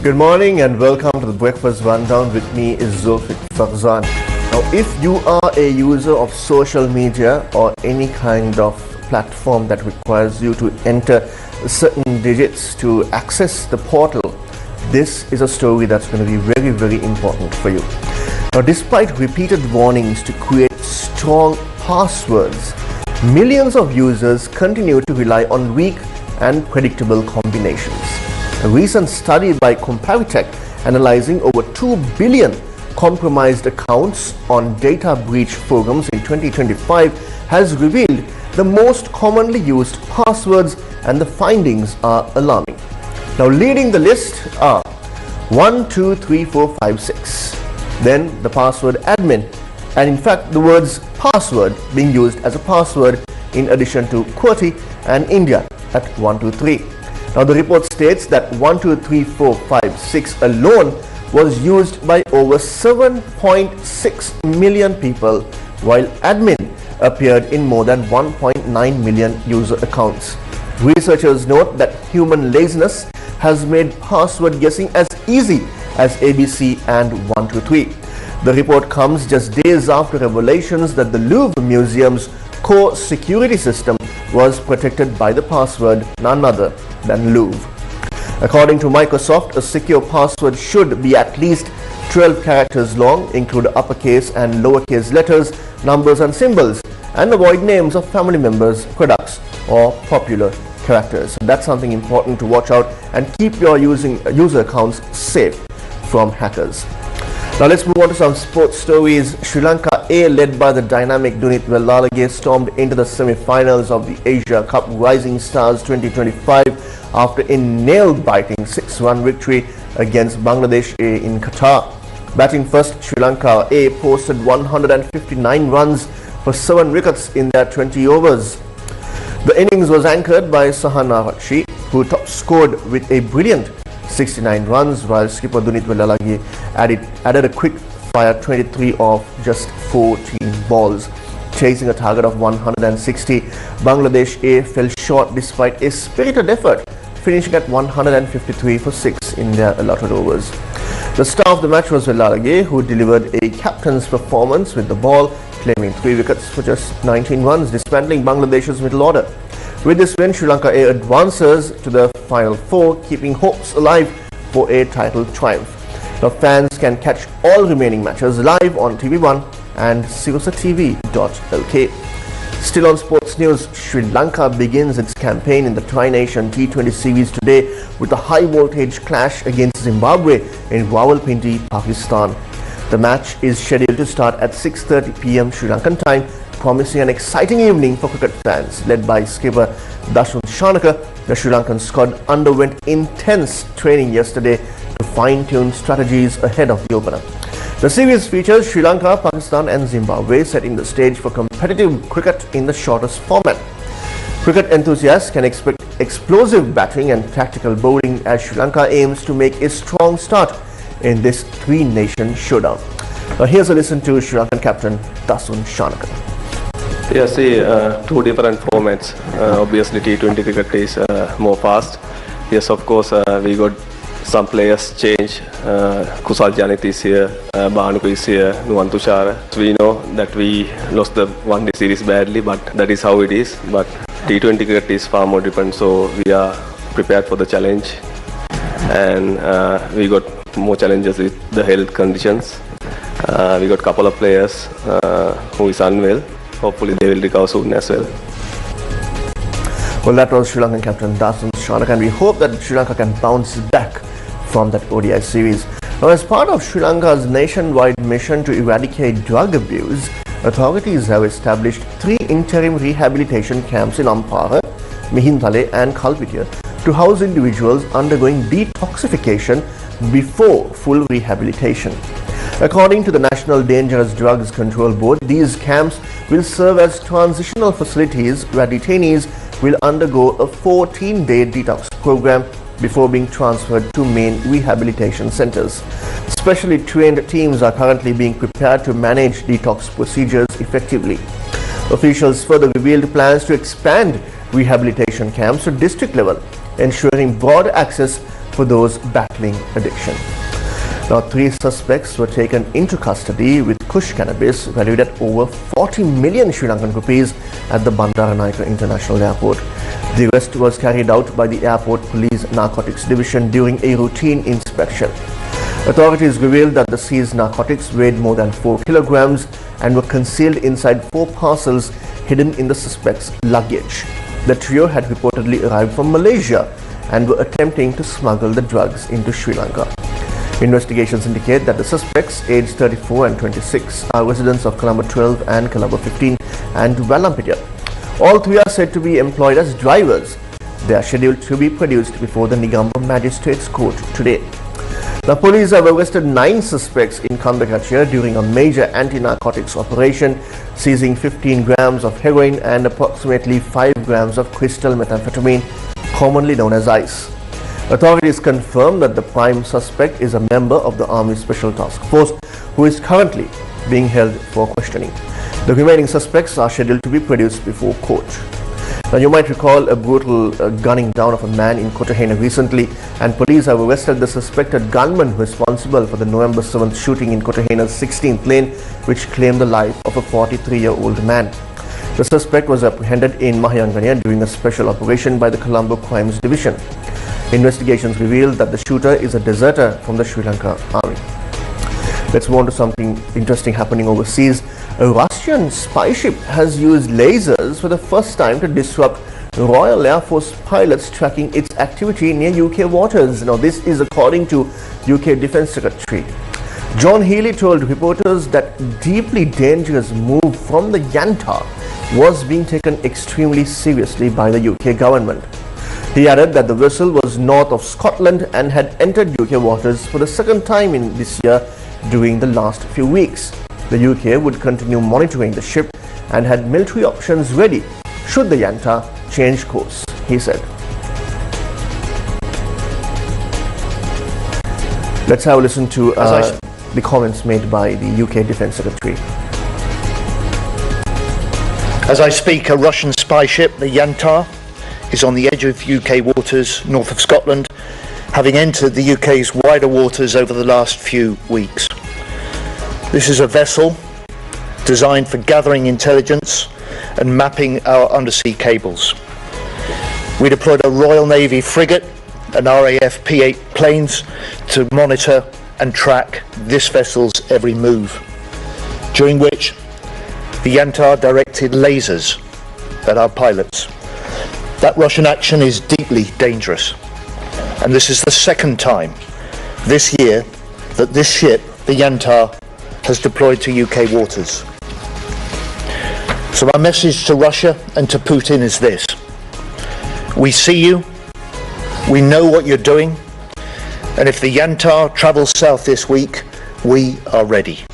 Good morning and welcome to the Breakfast Rundown. With me is Zulfick Farzan. Now, if you are a user of social media or any kind of platform that requires you to enter certain digits to access the portal, this is a story that's going to be very, very important for you. Now, despite repeated warnings to create strong passwords, millions of users continue to rely on weak and predictable combinations. A recent study by Comparitech analyzing over 2 billion compromised accounts on data breach forums in 2025 has revealed the most commonly used passwords, and the findings are alarming. Now, leading the list are 123456, then the password admin, and in fact the words password being used as a password in addition to QWERTY and India at 123. Now, the report states that 123456 alone was used by over 7.6 million people, while admin appeared in more than 1.9 million user accounts. Researchers note that human laziness has made password guessing as easy as ABC and 123. The report comes just days after revelations that the Louvre Museum's core security system was protected by the password none other than Louvre. According to Microsoft, a secure password should be at least 12 characters long, include uppercase and lowercase letters, numbers and symbols, and avoid names of family members, products or popular characters. That's something important to watch out and keep your user accounts safe from hackers. Now let's move on to some sports stories. Sri Lanka A, led by the dynamic Dunit Wellalage, stormed into the semi-finals of the Asia Cup Rising Stars 2025 after a nail-biting 6-run victory against Bangladesh A in Qatar. Batting first, Sri Lanka A posted 159 runs for 7 wickets in their 20 overs. The innings was anchored by Sahana Rakshi, who top scored with a brilliant 69 runs, while skipper Dunit Wellalage added a quick-fire 23 off just 14 balls. Chasing a target of 160, Bangladesh A fell short despite a spirited effort, finishing at 153 for 6 in their allotted overs. The star of the match was Wellalage, who delivered a captain's performance with the ball, claiming 3 wickets for just 19 runs, dismantling Bangladesh's middle order. With this win, Sri Lanka A advances to the Final 4, keeping hopes alive for a title triumph. Now, fans can catch all remaining matches live on TV1 and sirasatv.lk. Still on sports news, Sri Lanka begins its campaign in the Tri-Nation T20 series today with a high-voltage clash against Zimbabwe in Rawalpindi, Pakistan. The match is scheduled to start at 6:30 p.m. Sri Lankan time, promising an exciting evening for cricket fans. Led by skipper Dasun Shanaka, the Sri Lankan squad underwent intense training yesterday to fine-tune strategies ahead of the opener. The series features Sri Lanka, Pakistan and Zimbabwe, setting the stage for competitive cricket in the shortest format. Cricket enthusiasts can expect explosive batting and tactical bowling as Sri Lanka aims to make a strong start in this three-nation showdown. Now here's a listen to Sri Lankan captain Dasun Shanaka. Yeah, see, 2 different formats. Obviously, T20 cricket is more fast. Yes, of course, we got some players change. Kusal Janit is here, Banuku is here, Nuwan Tushara. We know that we lost the one-day series badly, but that is how it is. But T20 cricket is far more different, so we are prepared for the challenge. And we got more challenges with the health conditions. We got a couple of players who is unwell. Hopefully they will recover soon as well. Well, that was Sri Lankan captain Dasun Shanaka, and we hope that Sri Lanka can bounce back from that ODI series. Now, as part of Sri Lanka's nationwide mission to eradicate drug abuse, authorities have established 3 interim rehabilitation camps in Ampara, Mihintale and Kalpitia to house individuals undergoing detoxification before full rehabilitation. According to the National Dangerous Drugs Control Board, these camps will serve as transitional facilities where detainees will undergo a 14-day detox program before being transferred to main rehabilitation centers. Specially trained teams are currently being prepared to manage detox procedures effectively. Officials further revealed plans to expand rehabilitation camps to district level, ensuring broad access for those battling addiction. Now, 3 suspects were taken into custody with Kush cannabis valued at over 40 million Sri Lankan rupees at the Bandaranaike International Airport. The arrest was carried out by the Airport Police Narcotics Division during a routine inspection. Authorities revealed that the seized narcotics weighed more than 4 kilograms and were concealed inside 4 parcels hidden in the suspects' luggage. The trio had reportedly arrived from Malaysia and were attempting to smuggle the drugs into Sri Lanka. Investigations indicate that the suspects, aged 34 and 26, are residents of Colombo 12 and Colombo 15 and Valampitiya. All 3 are said to be employed as drivers. They are scheduled to be produced before the Negombo Magistrates Court today. The police have arrested 9 suspects in Kandakachia during a major anti-narcotics operation, seizing 15 grams of heroin and approximately 5 grams of crystal methamphetamine, commonly known as ice. Authorities confirmed that the prime suspect is a member of the Army Special Task Force who is currently being held for questioning. The remaining suspects are scheduled to be produced before court. Now, you might recall a brutal gunning down of a man in Kotahena recently, and police have arrested the suspected gunman responsible for the November 7th shooting in Kotahena's 16th lane, which claimed the life of a 43-year-old man. The suspect was apprehended in Mahayangania during a special operation by the Colombo Crimes Division. Investigations revealed that the shooter is a deserter from the Sri Lanka Army. Let's move on to something interesting happening overseas. A Russian spy ship has used lasers for the first time to disrupt Royal Air Force pilots tracking its activity near UK waters. Now, this is according to UK Defence Secretary John Healey told reporters that deeply dangerous move from the Yanta was being taken extremely seriously by the UK government. He added that the vessel was north of Scotland and had entered UK waters for the second time in this year during the last few weeks. The UK would continue monitoring the ship and had military options ready should the Yanta change course, he said. Let's have a listen to the comments made by the UK Defence Secretary. As I speak, a Russian spy ship, the Yantar, is on the edge of UK waters north of Scotland, having entered the UK's wider waters over the last few weeks. This is a vessel designed for gathering intelligence and mapping our undersea cables. We deployed a Royal Navy frigate and RAF P-8 planes to monitor and track this vessel's every move, during which the Yantar directed lasers at our pilots. That Russian action is deeply dangerous, and this is the second time this year that this ship, the Yantar, has deployed to UK waters. So my message to Russia and to Putin is this: we see you, we know what you're doing, and if the Yantar travels south this week, we are ready.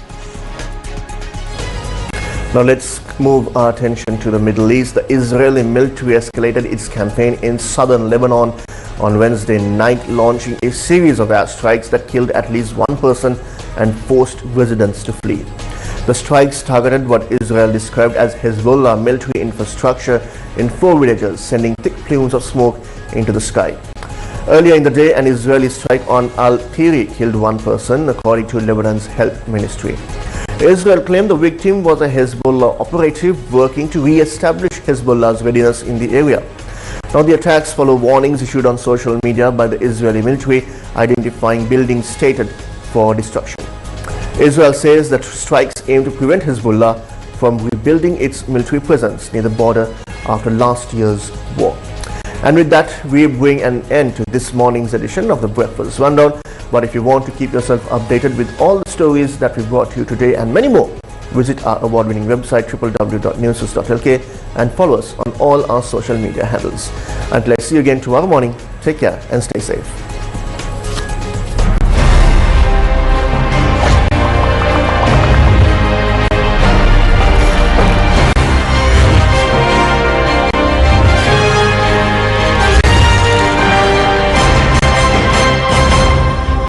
Now let's move our attention to the Middle East. The Israeli military escalated its campaign in southern Lebanon on Wednesday night, launching a series of airstrikes that killed at least 1 person and forced residents to flee. The strikes targeted what Israel described as Hezbollah military infrastructure in 4 villages, sending thick plumes of smoke into the sky. Earlier in the day, an Israeli strike on Al-Tiri killed 1 person, according to Lebanon's health ministry. Israel claimed the victim was a Hezbollah operative working to re-establish Hezbollah's readiness in the area. Now, the attacks follow warnings issued on social media by the Israeli military, identifying buildings stated for destruction. Israel says that strikes aim to prevent Hezbollah from rebuilding its military presence near the border after last year's war. And with that, we bring an end to this morning's edition of the Breakfast Rundown. But if you want to keep yourself updated with all the stories that we brought to you today and many more, visit our award-winning website www.newsfirst.lk and follow us on all our social media handles. Until I see you again tomorrow morning, take care and stay safe.